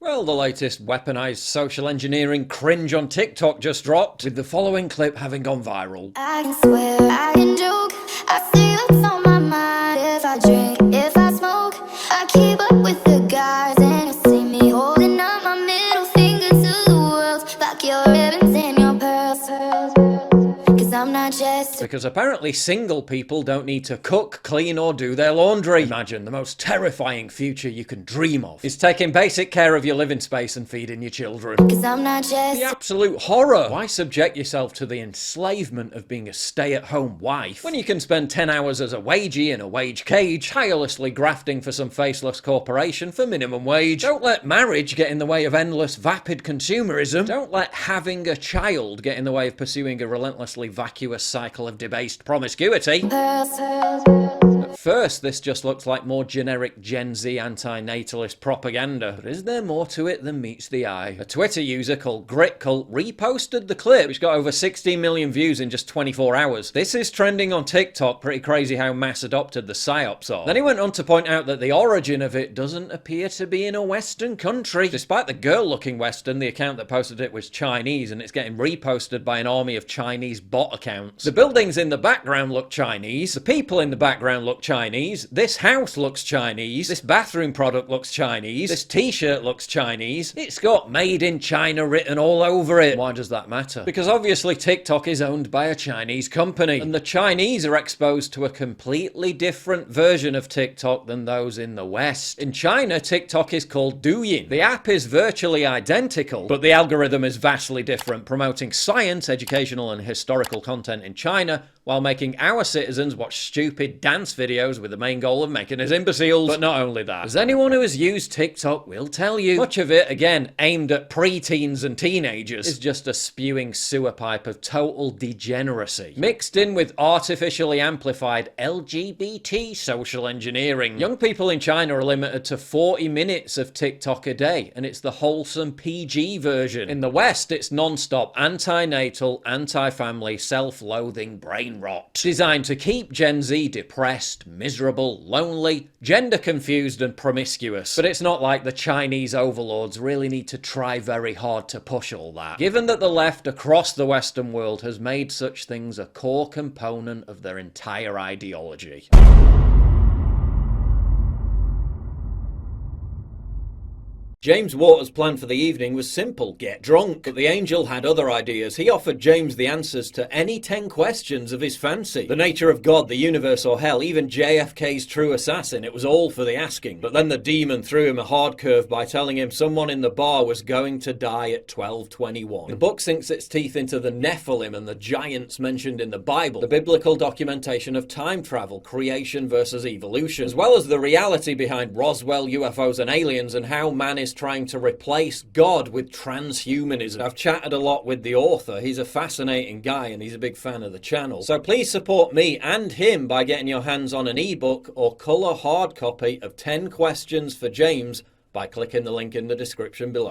Well, the latest weaponized social engineering cringe on TikTok just dropped, with the following clip having gone viral. I can swear, I can joke, I see what's on my mind. If I drink, if I smoke, I keep up with the guys. And you see me holding up my middle finger to the world. Fuck your ribbons and your pearls, cause I'm not just Because apparently single people don't need to cook, clean or do their laundry. Imagine the most terrifying future you can dream of is taking basic care of your living space and feeding your children. cause I'm not just The absolute horror! Why subject yourself to the enslavement of being a stay-at-home wife when you can spend 10 hours as a wagey in a wage cage, tirelessly grafting for some faceless corporation for minimum wage? Don't let marriage get in the way of endless vapid consumerism. Don't let having a child get in the way of pursuing a relentlessly vacuous cycle of debased promiscuity. pearls. At first, this just looks like more generic Gen Z anti-natalist propaganda, but is there more to it than meets the eye? A Twitter user called GritCult reposted the clip, which got over 16 million views in just 24 hours. This is trending on TikTok, pretty crazy how mass adopted the psyops are. Then he went on to point out that the origin of it doesn't appear to be in a Western country. Despite the girl-looking Western, the account that posted it was Chinese, and it's getting reposted by an army of Chinese bot accounts. The buildings in the background look Chinese, the people in the background look Chinese, this house looks Chinese, this bathroom product looks Chinese, this t-shirt looks Chinese, it's got made in China written all over it. Why does that matter? Because obviously TikTok is owned by a Chinese company, and the Chinese are exposed to a completely different version of TikTok than those in the West. In China, TikTok is called Douyin. The app is virtually identical, but the algorithm is vastly different, promoting science, educational and historical content in China, while making our citizens watch stupid dance videos with the main goal of making us imbeciles. But not only that, as anyone who has used TikTok will tell you, much of it, again, aimed at pre-teens and teenagers, is just a spewing sewer pipe of total degeneracy, mixed in with artificially amplified LGBT social engineering. Young people in China are limited to 40 minutes of TikTok a day, and it's the wholesome PG version. In the West, it's non-stop anti-natal, anti-family, self-loathing brain rot, designed to keep Gen Z depressed, miserable, lonely, gender confused and promiscuous. But it's not like the Chinese overlords really need to try very hard to push all that, given that the left across the Western world has made such things a core component of their entire ideology. James Waters' plan for the evening was simple: get drunk. But the angel had other ideas. He offered James the answers to any 10 questions of his fancy. The nature of God, the universe or hell, even JFK's true assassin, it was all for the asking. But then the demon threw him a hard curve by telling him someone in the bar was going to die at 12:21. The book sinks its teeth into the Nephilim and the giants mentioned in the Bible, the biblical documentation of time travel, creation versus evolution, as well as the reality behind Roswell, UFOs and aliens, and how man is trying to replace God with transhumanism. I've chatted a lot with the author. He's a fascinating guy and he's a big fan of the channel. So please support me and him by getting your hands on an ebook or colour hard copy of 10 questions for James by clicking the link in the description below.